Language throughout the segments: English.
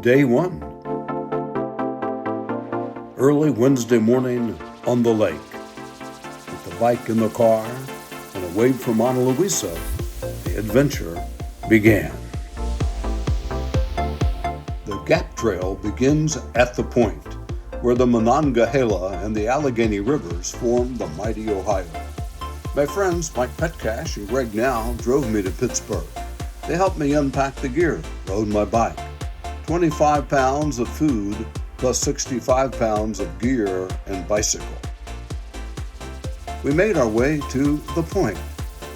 Day 1. Early Wednesday morning on the lake. With the bike in the car and away from Ana Luisa, the adventure began. The Gap Trail begins at the point where the Monongahela and the Allegheny Rivers form the mighty Ohio. My friends Mike Petcash and Greg Now drove me to Pittsburgh. They helped me unpack the gear, load my bike. 25 pounds of food plus 65 pounds of gear and bicycle. We made our way to the point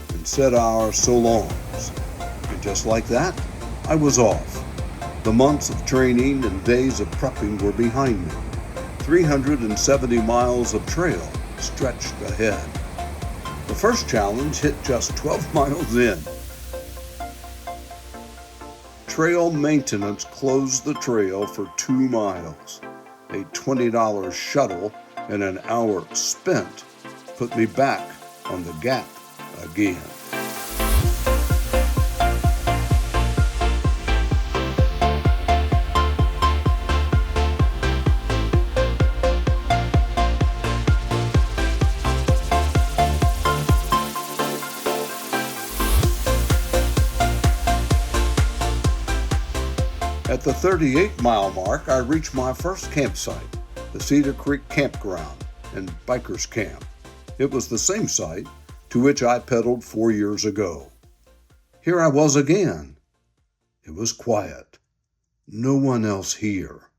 and said our so longs. And just like that, I was off. The months of training and days of prepping were behind me. 370 miles of trail stretched ahead. The first challenge hit just 12 miles in. Trail maintenance closed the trail for 2 miles. A $20 shuttle and an hour spent put me back on the Gap again. At the 38-mile mark, I reached my first campsite, the Cedar Creek Campground and Bikers Camp. It was the same site to which I pedaled 4 years ago. Here I was again. It was quiet. No one else here.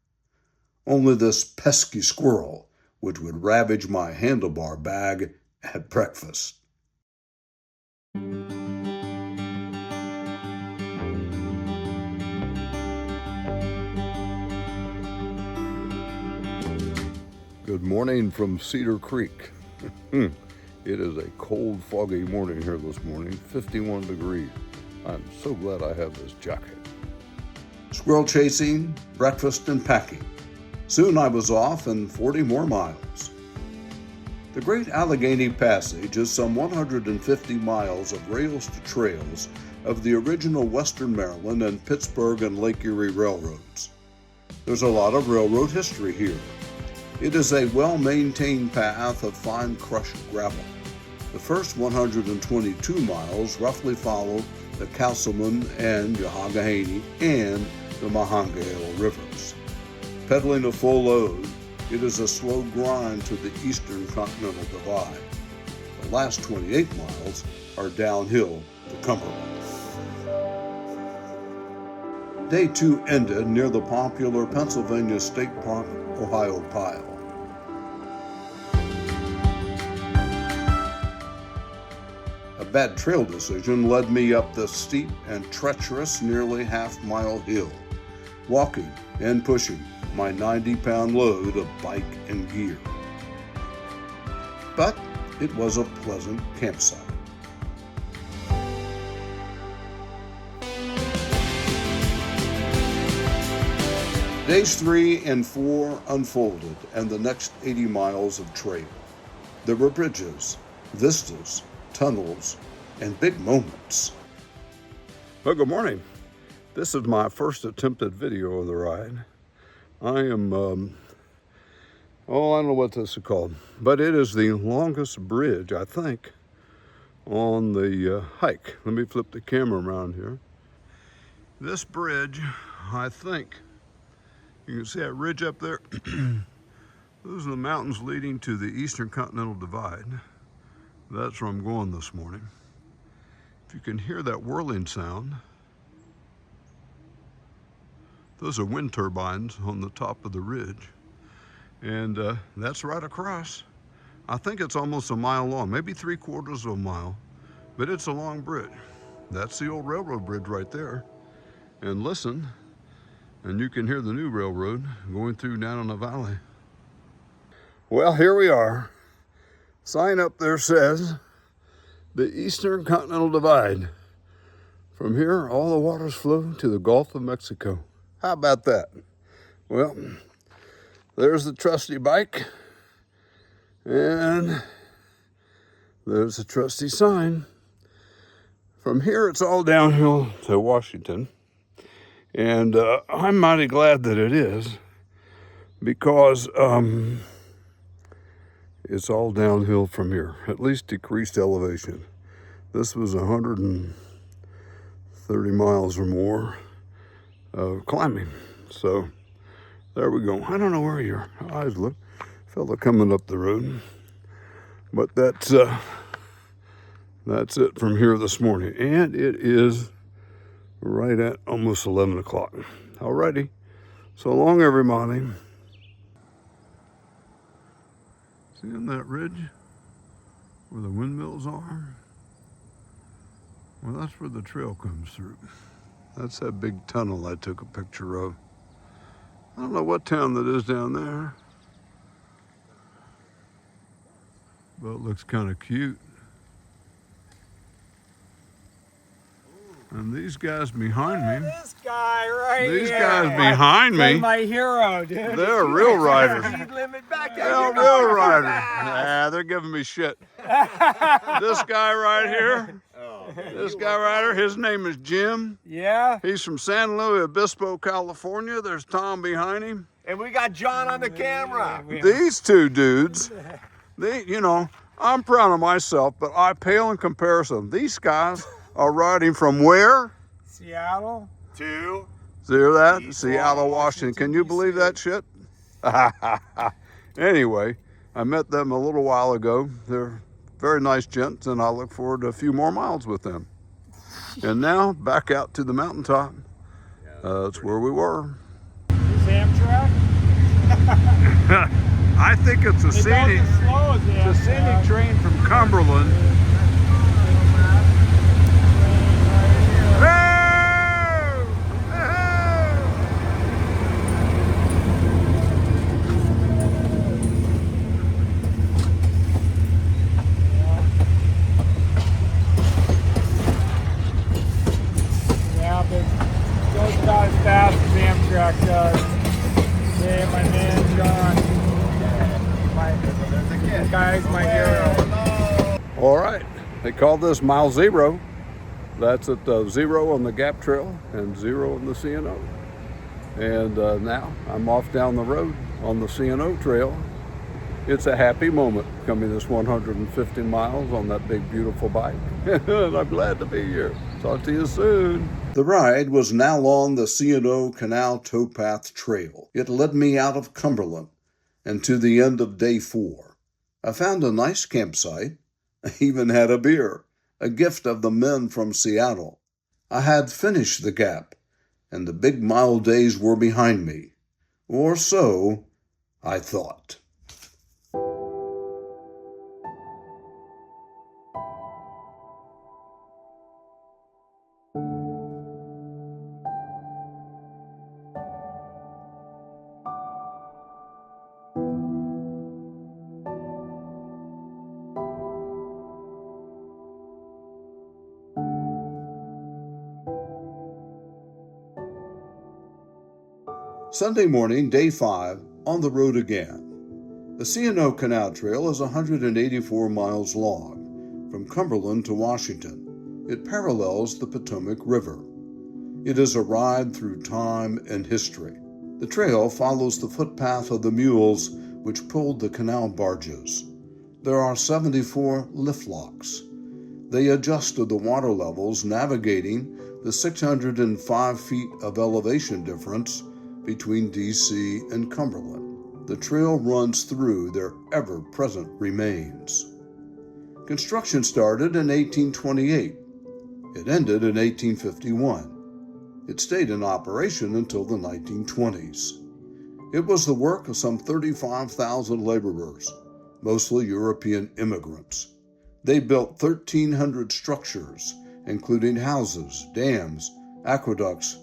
Only this pesky squirrel, which would ravage my handlebar bag at breakfast. Good morning from Cedar Creek. It is a cold, foggy morning here this morning, 51 degrees. I'm so glad I have this jacket. Squirrel chasing, breakfast, and packing. Soon I was off and 40 more miles. The Great Allegheny Passage is some 150 miles of rails to trails of the original Western Maryland and Pittsburgh and Lake Erie railroads. There's a lot of railroad history here. It is a well-maintained path of fine crushed gravel. The first 122 miles roughly follow the Castleman and Yohogahany and the Monongahela rivers. Pedaling a full load, it is a slow grind to the Eastern Continental Divide. The last 28 miles are downhill to Cumberland. Day 2 ended near the popular Pennsylvania State Park Ohio Pile. A bad trail decision led me up the steep and treacherous nearly half-mile hill, walking and pushing my 90-pound load of bike and gear. But it was a pleasant campsite. Days 3 and 4 unfolded, and the next 80 miles of trail. There were bridges, vistas, tunnels, and big moments. Well, good morning. This is my first attempted video of the ride. I am, I don't know what this is called, but it is the longest bridge, I think, on the hike. Let me flip the camera around here. This bridge, I think, you can see that ridge up there. Those are the mountains leading to the Eastern Continental Divide. That's where I'm going this morning. If you can hear that whirling sound, those are wind turbines on the top of the ridge. And that's right across. I think it's almost a mile long, maybe 3/4 of a mile, but it's a long bridge. That's the old railroad bridge right there. And listen, and you can hear the new railroad going through down in the valley. Well, here we are. Sign up there says, the Eastern Continental Divide. From here, all the waters flow to the Gulf of Mexico. How about that? Well, there's the trusty bike, and there's the trusty sign. From here, it's all downhill to Washington. And I'm mighty glad that it is, because it's all downhill from here, at least decreased elevation. This was 130 miles or more of climbing. So there we go. I don't know where your eyes look. Fella coming up the road. But that's it from here this morning. And it is right at almost 11 o'clock. Alrighty. So long, everybody. Seeing that ridge where the windmills are? Well, that's where the trail comes through. That's that big tunnel I took a picture of. I don't know what town that is down there, but it looks kind of cute. And these guys behind me. This guy right These here. guys behind me. My hero, dude. They're real riders. Speed limit back there. They're real riders. Nah, they're giving me shit. This guy right here. This guy right here, his name is Jim. Yeah. He's from San Luis Obispo, California. There's Tom behind him. And we got John on the camera. These two dudes, I'm proud of myself, but I pale in comparison. These guys are riding from where? Seattle. To? Hear that? Seattle, Washington. Can you believe that shit? Anyway, I met them a little while ago. They're very nice gents, and I look forward to a few more miles with them. And now, back out to the mountaintop. That's where we were. Amtrak? I think it's a scenic train from Cumberland. Goes about as fast as Amtrak does. Yeah, my man John. This guy's my hero. All right, they call this mile zero. That's at zero on the Gap Trail and zero on the C&O. And now I'm off down the road on the C&O Trail. It's a happy moment coming this 150 miles on that big, beautiful bike. And I'm glad to be here. Talk to you soon. The ride was now on the C&O Canal Towpath Trail. It led me out of Cumberland and to the end of day 4. I found a nice campsite. I even had a beer, a gift of the men from Seattle. I had finished the Gap, and the big mile days were behind me. Or so I thought. Sunday morning, day 5, on the road again. The C&O Canal Trail is 184 miles long, from Cumberland to Washington. It parallels the Potomac River. It is a ride through time and history. The trail follows the footpath of the mules which pulled the canal barges. There are 74 lift locks. They adjusted the water levels, navigating the 605 feet of elevation difference between D.C. and Cumberland. The trail runs through their ever-present remains. Construction started in 1828. It ended in 1851. It stayed in operation until the 1920s. It was the work of some 35,000 laborers, mostly European immigrants. They built 1,300 structures, including houses, dams, aqueducts,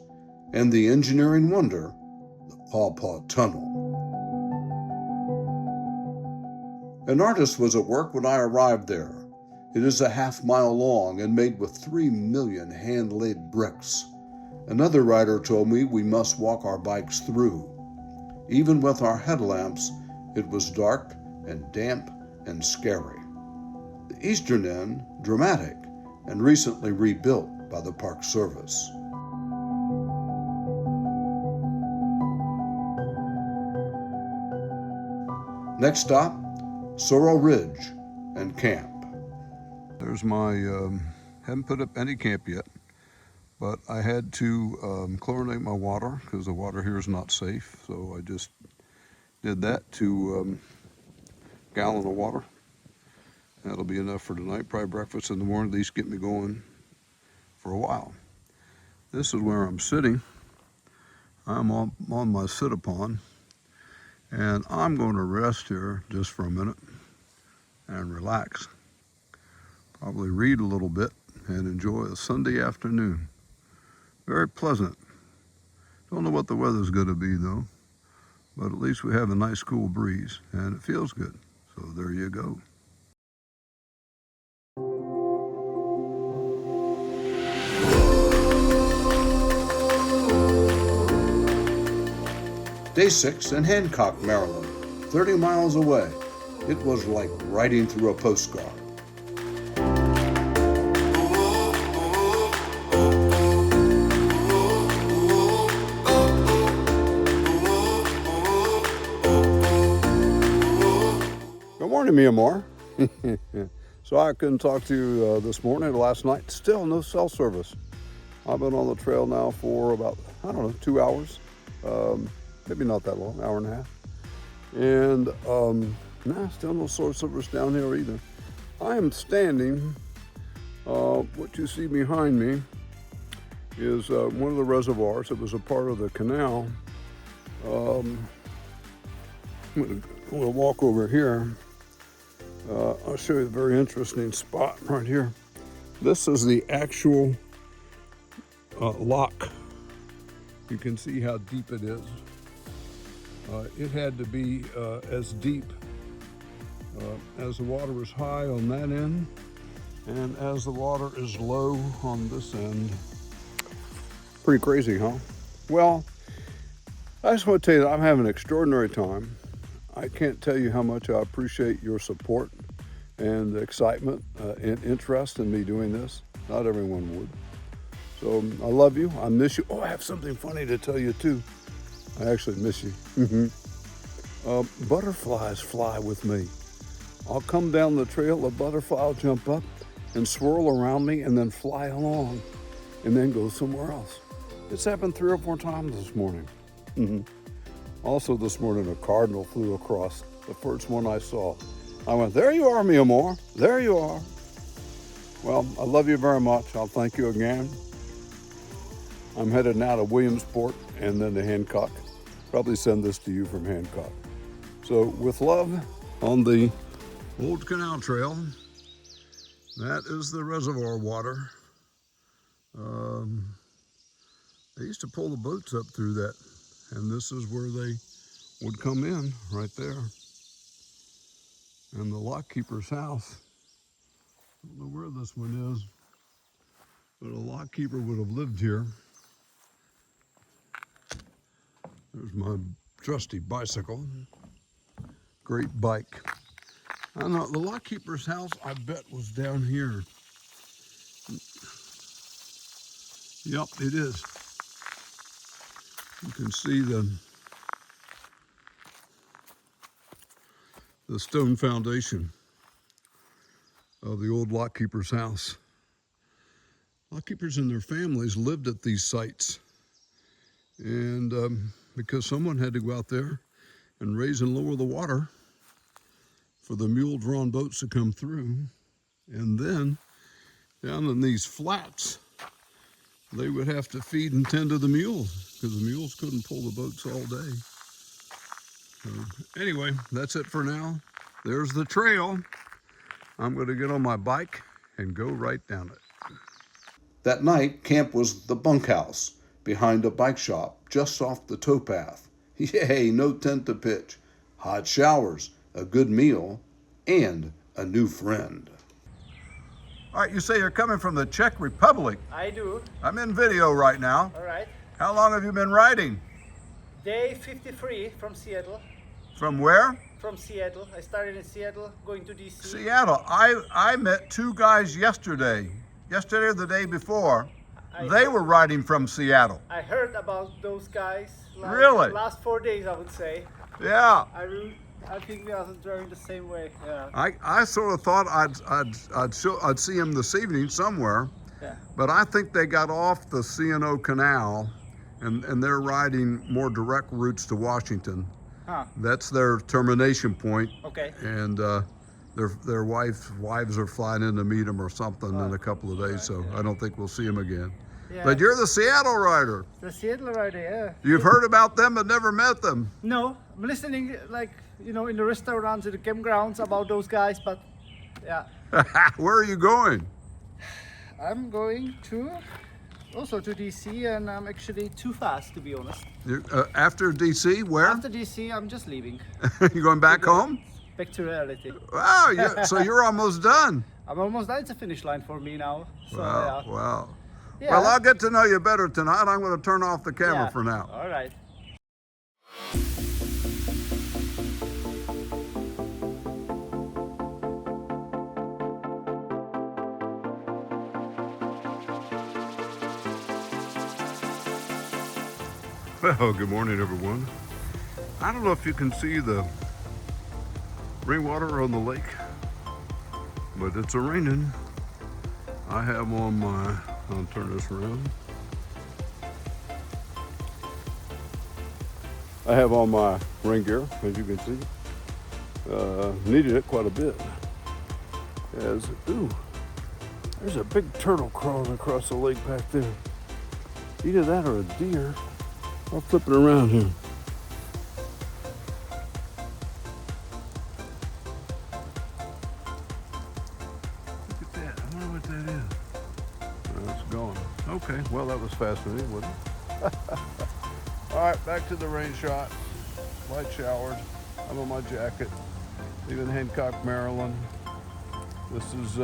and the engineering wonder, the Paw Paw Tunnel. An artist was at work when I arrived there. It is a half-mile long and made with 3 million hand-laid bricks. Another rider told me we must walk our bikes through. Even with our headlamps, it was dark and damp and scary. The eastern end, dramatic, and recently rebuilt by the Park Service. Next stop, Sorrel Ridge and camp. There's my, haven't put up any camp yet, but I had to chlorinate my water because the water here is not safe. So I just did that to gallon of water. That'll be enough for tonight. Probably breakfast in the morning, at least get me going for a while. This is where I'm sitting. I'm on my sit-upon, and I'm going to rest here just for a minute and relax. Probably read a little bit and enjoy a Sunday afternoon. Very pleasant. Don't know what the weather's going to be though, but at least we have a nice cool breeze and it feels good. So there you go. Day 6 in Hancock, Maryland, 30 miles away. It was like riding through a postcard. Good morning, Myanmar. So I couldn't talk to you this morning, last night. Still no cell service. I've been on the trail now for about, 2 hours. Maybe not that long, hour and a half. And still no cell service down here either. I am standing, what you see behind me is one of the reservoirs. It was a part of the canal. We'll walk over here. I'll show you a very interesting spot right here. This is the actual lock. You can see how deep it is. It had to be as deep as the water is high on that end and as the water is low on this end. Pretty crazy, huh? Well, I just want to tell you that I'm having an extraordinary time. I can't tell you how much I appreciate your support and the excitement and interest in me doing this. Not everyone would. So I love you. I miss you. Oh, I have something funny to tell you too. I actually miss you. Butterflies fly with me. I'll come down the trail, a butterfly will jump up and swirl around me and then fly along and then go somewhere else. It's happened 3 or 4 times this morning. Also this morning, a cardinal flew across, the first one I saw. I went, there you are, Myanmar, there you are. Well, I love you very much. I'll thank you again. I'm headed now to Williamsport and then to Hancock. Probably send this to you from Hancock. So with love on the old canal trail, that is the reservoir water. They used to pull the boats up through that, and this is where they would come in, right there. And the lockkeeper's house, I don't know where this one is, but a lockkeeper would have lived here. There's my trusty bicycle. Great bike. I don't know, the lockkeeper's house, I bet, was down here. Yep, it is. You can see the stone foundation of the old lockkeeper's house. Lockkeepers and their families lived at these sites. And because someone had to go out there and raise and lower the water for the mule-drawn boats to come through. And then down in these flats, they would have to feed and tend to the mules because the mules couldn't pull the boats all day. So anyway, that's it for now. There's the trail. I'm going to get on my bike and go right down it. That night, camp was the bunkhouse behind a bike shop just off the towpath. Yay, no tent to pitch, hot showers, a good meal, and a new friend. All right, you say you're coming from the Czech Republic. I do. I'm in video right now. All right. How long have you been riding? Day 53 from Seattle. From where? From Seattle. I started in Seattle, going to DC. Seattle. I met 2 guys yesterday or the day before. They were riding from Seattle. I heard about those guys. Really? Last 4 days, I would say. Yeah. I think we are driving the same way. Yeah. I sort of thought I'd see them this evening somewhere, Yeah. but I think they got off the C&O Canal, and they're riding more direct routes to Washington. Huh. That's their termination point. Okay. And their wives are flying in to meet them or something in a couple of days, so I don't think we'll see them again. Yeah. But you're the Seattle rider. The Seattle rider, yeah. You've heard about them but never met them. No, I'm listening, like, in the restaurants, in the campgrounds about those guys, but yeah. Where are you going? I'm going also to DC, and I'm actually too fast, to be honest. After DC, where? After DC, I'm just leaving. You going back home? Back to reality. Wow, yeah, so you're almost done. I'm almost done. It's a finish line for me now. So, Wow, yeah. wow. Yeah. Well, I'll get to know you better tonight. I'm going to turn off the camera for now. All right. Well, good morning, everyone. I don't know if you can see the rainwater on the lake, but it's raining. I have on my, I'll turn this around. I have on my rain gear, as you can see. Needed it quite a bit. Ooh, there's a big turtle crawling across the lake back there. Either that or a deer. I'll flip it around here. Look at that. I wonder what that is. Oh, it's gone. Okay, well, that was fascinating, wasn't it? All right, back to the rain shot. Light showered. I'm on my jacket. Leaving Hancock, Maryland. This is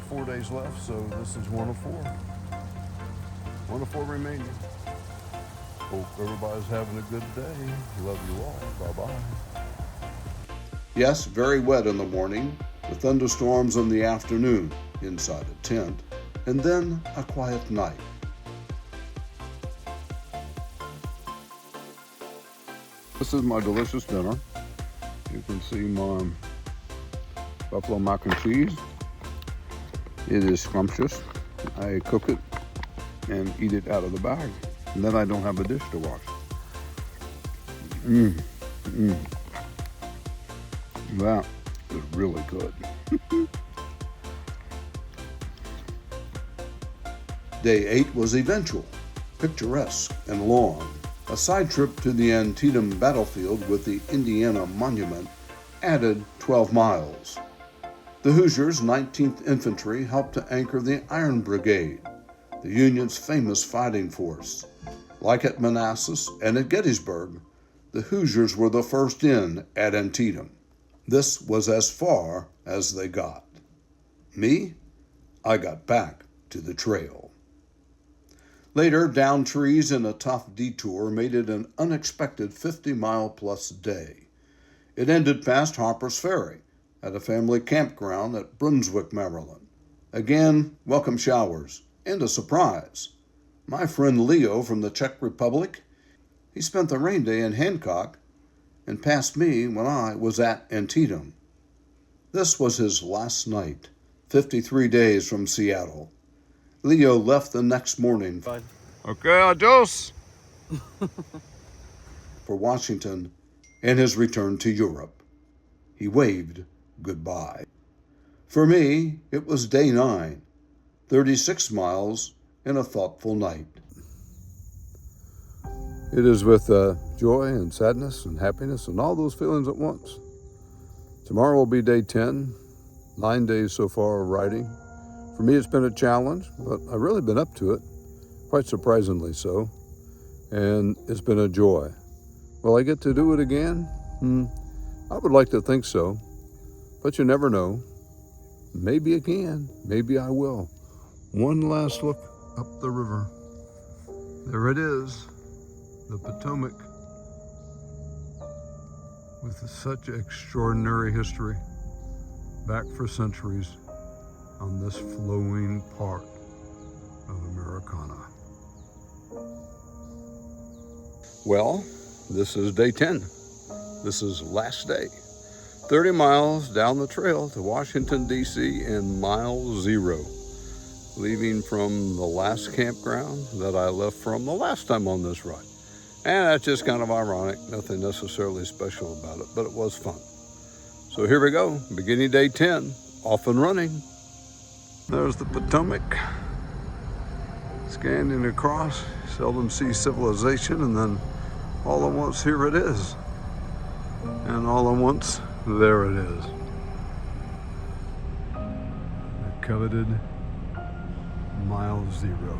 4 days left, so this is 1 of 4. 1 of 4 remaining. Hope everybody's having a good day. Love you all. Bye-bye. Yes, very wet in the morning, with thunderstorms in the afternoon inside a tent, and then a quiet night. This is my delicious dinner. You can see my buffalo mac and cheese. It is scrumptious. I cook it and eat it out of the bag. And then I don't have a dish to wash. That is really good. Day 8 was eventual, picturesque, and long. A side trip to the Antietam battlefield with the Indiana Monument added 12 miles. The Hoosiers' 19th Infantry helped to anchor the Iron Brigade, the Union's famous fighting force. Like at Manassas and at Gettysburg, the Hoosiers were the first in at Antietam. This was as far as they got. Me, I got back to the trail. Later, down trees in a tough detour made it an unexpected 50-mile-plus day. It ended past Harper's Ferry at a family campground at Brunswick, Maryland. Again, welcome showers and a surprise. My friend Leo from the Czech Republic, he spent the rain day in Hancock and passed me when I was at Antietam. This was his last night, 53 days from Seattle. Leo left the next morning. Fine. Okay, adios. For Washington and his return to Europe. He waved goodbye. For me, it was day 9, 36 miles and a thoughtful night. It is with joy and sadness and happiness and all those feelings at once. Tomorrow will be day 10, 9 days so far of riding. For me, it's been a challenge, but I've really been up to it, quite surprisingly so, and it's been a joy. Will I get to do it again? I would like to think so, but you never know. Maybe again, maybe I will. One last look up the river. There it is, the Potomac, with such extraordinary history, back for centuries on this flowing part of Americana. Well, this is day 10. This is last day. 30 miles down the trail to Washington, D.C. in mile 0, leaving from the last campground that I left from the last time on this ride. And that's just kind of ironic, nothing necessarily special about it, but it was fun. So here we go, beginning day 10, off and running. There's the Potomac, scanning across. Seldom see civilization, and then all at once here it is. And all at once, there it is. The coveted mile 0.